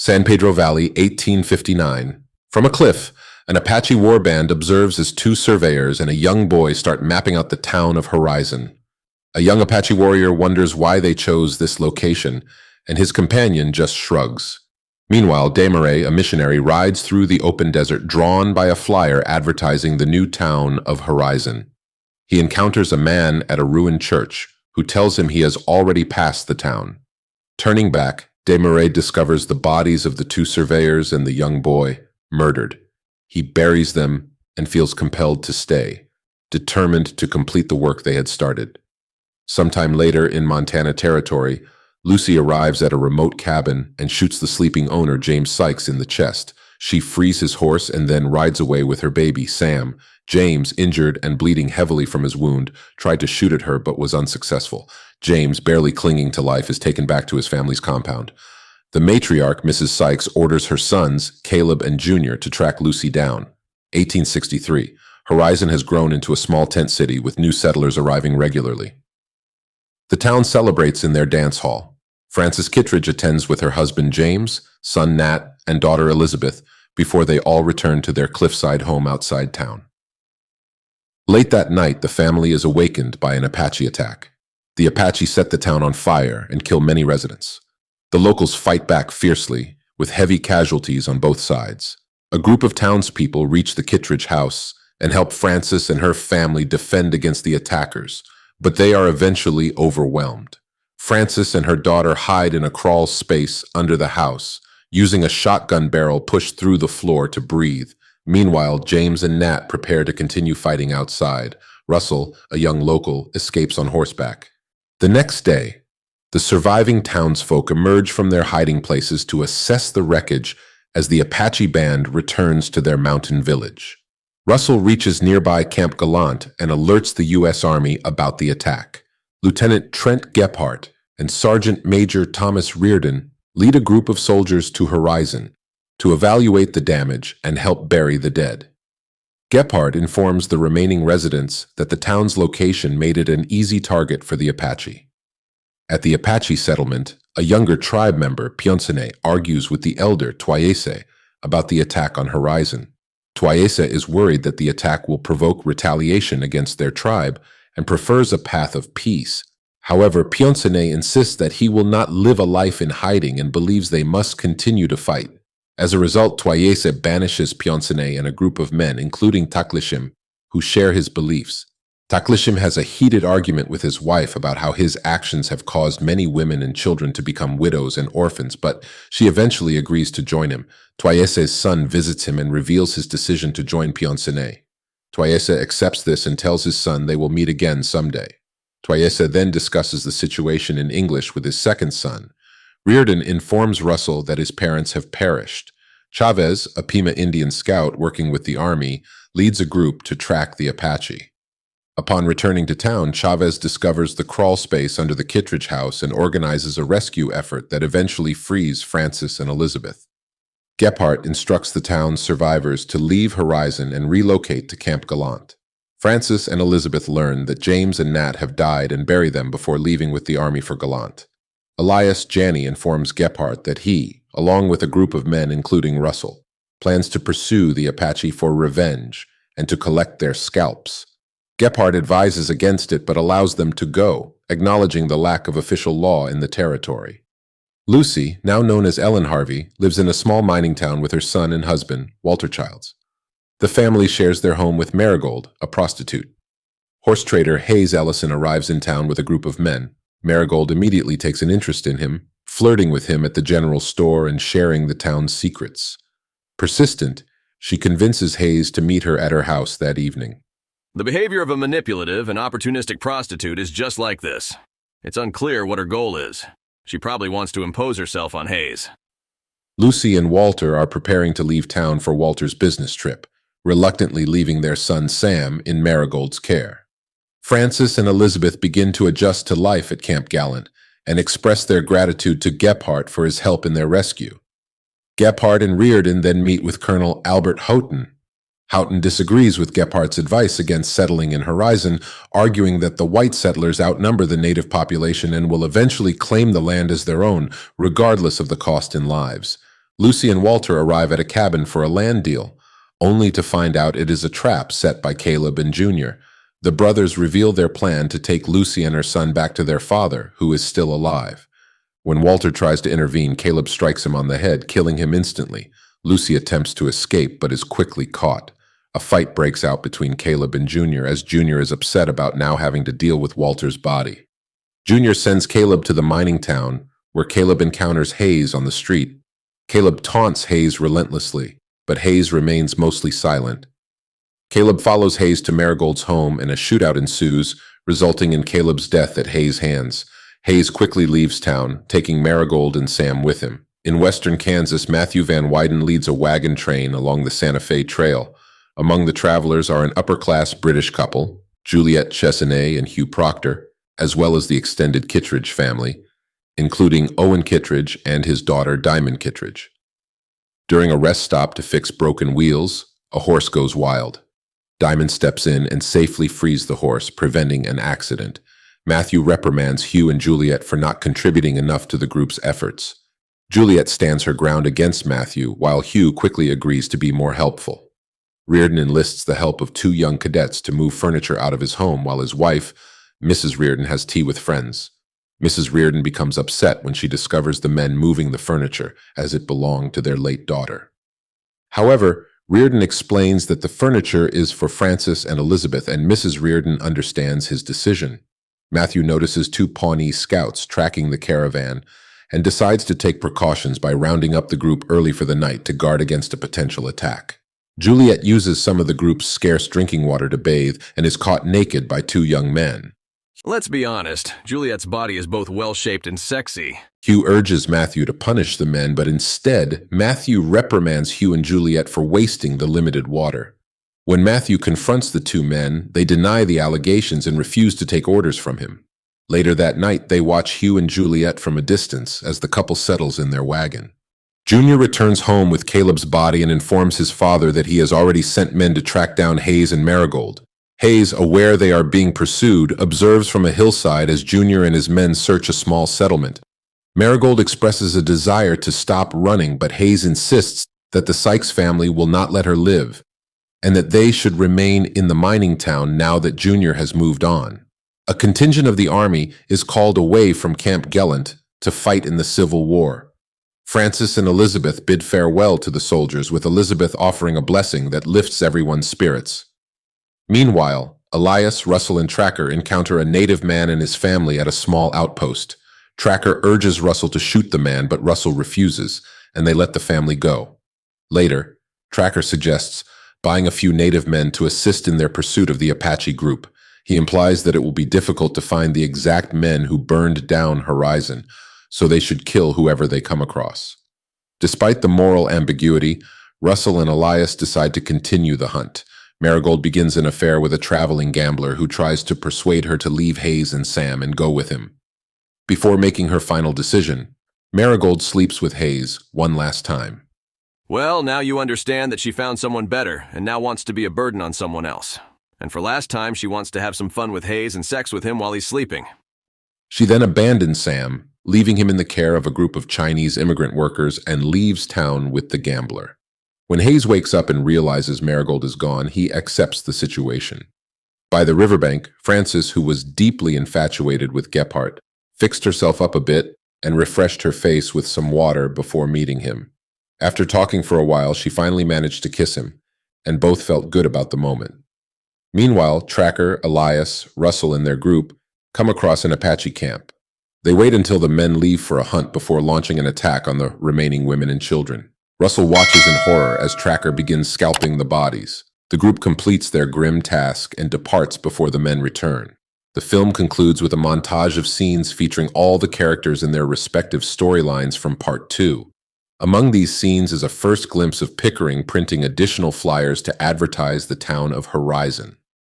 San Pedro Valley, 1859. From a cliff, an Apache warband observes as two surveyors and a young boy start mapping out the town of Horizon. A young Apache warrior wonders why they chose this location, and his companion just shrugs. Meanwhile, Desmarais, a missionary, rides through the open desert drawn by a flyer advertising the new town of Horizon. He encounters a man at a ruined church who tells him he has already passed the town. Turning back, Desmarais discovers the bodies of the two surveyors and the young boy, murdered. He buries them and feels compelled to stay, determined to complete the work they had started. Sometime later in Montana Territory, Lucy arrives at a remote cabin and shoots the sleeping owner, James Sykes, in the chest. She frees his horse and then rides away with her baby, Sam. James, injured and bleeding heavily from his wound, tried to shoot at her but was unsuccessful. James, barely clinging to life, is taken back to his family's compound. The matriarch, Mrs. Sykes, orders her sons, Caleb and Junior, to track Lucy down. 1863. Horizon has grown into a small tent city with new settlers arriving regularly. The town celebrates in their dance hall. Frances Kittredge attends with her husband James, son Nat, and daughter Elizabeth before they all return to their cliffside home outside town. Late that night, the family is awakened by an Apache attack. The Apache set the town on fire and kill many residents. The locals fight back fiercely, with heavy casualties on both sides. A group of townspeople reach the Kittredge house and help Frances and her family defend against the attackers, but they are eventually overwhelmed. Frances and her daughter hide in a crawl space under the house, using a shotgun barrel pushed through the floor to breathe. Meanwhile, James and Nat prepare to continue fighting outside. Russell, a young local, escapes on horseback. The next day, the surviving townsfolk emerge from their hiding places to assess the wreckage as the Apache band returns to their mountain village. Russell reaches nearby Camp Gallant and alerts the U.S. Army about the attack. Lieutenant Trent Gephardt and Sergeant Major Thomas Reardon lead a group of soldiers to Horizon to evaluate the damage and help bury the dead. Gephardt informs the remaining residents that the town's location made it an easy target for the Apache. At the Apache settlement, a younger tribe member, Pionsene, argues with the elder, Toyese, about the attack on Horizon. Toyese is worried that the attack will provoke retaliation against their tribe and prefers a path of peace. However, Pionsene insists that he will not live a life in hiding and believes they must continue to fight. As a result, Toyese banishes Pionsene and a group of men, including Taklishim, who share his beliefs. Taklishim has a heated argument with his wife about how his actions have caused many women and children to become widows and orphans, but she eventually agrees to join him. Toyese's son visits him and reveals his decision to join Pionsene. Toyese accepts this and tells his son they will meet again someday. Toyese then discusses the situation in English with his second son. Reardon informs Russell that his parents have perished. Chavez, a Pima Indian scout working with the army, leads a group to track the Apache. Upon returning to town, Chavez discovers the crawl space under the Kittredge house and organizes a rescue effort that eventually frees Frances and Elizabeth. Gephardt instructs the town's survivors to leave Horizon and relocate to Camp Gallant. Frances and Elizabeth learn that James and Nat have died and bury them before leaving with the army for Gallant. Elias Janney informs Gephardt that he, along with a group of men including Russell, plans to pursue the Apache for revenge and to collect their scalps. Gephardt advises against it but allows them to go, acknowledging the lack of official law in the territory. Lucy, now known as Ellen Harvey, lives in a small mining town with her son and husband, Walter Childs. The family shares their home with Marigold, a prostitute. Horse trader Hayes Ellison arrives in town with a group of men. Marigold immediately takes an interest in him, flirting with him at the general store and sharing the town's secrets. Persistent, she convinces Hayes to meet her at her house that evening. The behavior of a manipulative and opportunistic prostitute is just like this. It's unclear what her goal is. She probably wants to impose herself on Hayes. Lucy and Walter are preparing to leave town for Walter's business trip, reluctantly leaving their son Sam in Marigold's care. Frances and Elizabeth begin to adjust to life at Camp Gallant and express their gratitude to Gephardt for his help in their rescue. Gephardt and Reardon then meet with Colonel Albert Houghton. Houghton disagrees with Gephardt's advice against settling in Horizon, arguing that the white settlers outnumber the native population and will eventually claim the land as their own, regardless of the cost in lives. Lucy and Walter arrive at a cabin for a land deal, only to find out it is a trap set by Caleb and Junior. The brothers reveal their plan to take Lucy and her son back to their father, who is still alive. When Walter tries to intervene, Caleb strikes him on the head, killing him instantly. Lucy attempts to escape, but is quickly caught. A fight breaks out between Caleb and Junior, as Junior is upset about now having to deal with Walter's body. Junior sends Caleb to the mining town, where Caleb encounters Hayes on the street. Caleb taunts Hayes relentlessly, but Hayes remains mostly silent. Caleb follows Hayes to Marigold's home, and a shootout ensues, resulting in Caleb's death at Hayes' hands. Hayes quickly leaves town, taking Marigold and Sam with him. In western Kansas, Matthew Van Wyden leads a wagon train along the Santa Fe Trail. Among the travelers are an upper-class British couple, Juliet Chesney and Hugh Proctor, as well as the extended Kittredge family, including Owen Kittredge and his daughter Diamond Kittredge. During a rest stop to fix broken wheels, a horse goes wild. Diamond steps in and safely frees the horse, preventing an accident. Matthew reprimands Hugh and Juliet for not contributing enough to the group's efforts. Juliet stands her ground against Matthew, while Hugh quickly agrees to be more helpful. Reardon enlists the help of two young cadets to move furniture out of his home, while his wife, Mrs. Reardon, has tea with friends. Mrs. Reardon becomes upset when she discovers the men moving the furniture, as it belonged to their late daughter. However, Reardon explains that the furniture is for Francis and Elizabeth, and Mrs. Reardon understands his decision. Matthew notices two Pawnee scouts tracking the caravan and decides to take precautions by rounding up the group early for the night to guard against a potential attack. Juliet uses some of the group's scarce drinking water to bathe and is caught naked by two young men. Let's be honest, Juliet's body is both well-shaped and sexy. Hugh urges Matthew to punish the men, but instead, Matthew reprimands Hugh and Juliet for wasting the limited water. When Matthew confronts the two men, they deny the allegations and refuse to take orders from him. Later that night, they watch Hugh and Juliet from a distance as the couple settles in their wagon. Junior returns home with Caleb's body and informs his father that he has already sent men to track down Hayes and Marigold. Hayes, aware they are being pursued, observes from a hillside as Junior and his men search a small settlement. Marigold expresses a desire to stop running, but Hayes insists that the Sykes family will not let her live, and that they should remain in the mining town now that Junior has moved on. A contingent of the army is called away from Camp Gallant to fight in the Civil War. Francis and Elizabeth bid farewell to the soldiers, with Elizabeth offering a blessing that lifts everyone's spirits. Meanwhile, Elias, Russell, and Tracker encounter a native man and his family at a small outpost. Tracker urges Russell to shoot the man, but Russell refuses, and they let the family go. Later, Tracker suggests buying a few native men to assist in their pursuit of the Apache group. He implies that it will be difficult to find the exact men who burned down Horizon, so they should kill whoever they come across. Despite the moral ambiguity, Russell and Elias decide to continue the hunt. Marigold begins an affair with a traveling gambler who tries to persuade her to leave Hayes and Sam and go with him. Before making her final decision, Marigold sleeps with Hayes one last time. Well, now you understand that she found someone better and now wants to be a burden on someone else. And for last time, she wants to have some fun with Hayes and sex with him while he's sleeping. She then abandons Sam, leaving him in the care of a group of Chinese immigrant workers, and leaves town with the gambler. When Hayes wakes up and realizes Marigold is gone, he accepts the situation. By the riverbank, Frances, who was deeply infatuated with Gephardt, fixed herself up a bit and refreshed her face with some water before meeting him. After talking for a while, she finally managed to kiss him, and both felt good about the moment. Meanwhile, Tracker, Elias, Russell, and their group come across an Apache camp. They wait until the men leave for a hunt before launching an attack on the remaining women and children. Russell watches in horror as Tracker begins scalping the bodies. The group completes their grim task and departs before the men return. The film concludes with a montage of scenes featuring all the characters in their respective storylines from Part 2. Among these scenes is a first glimpse of Pickering printing additional flyers to advertise the town of Horizon.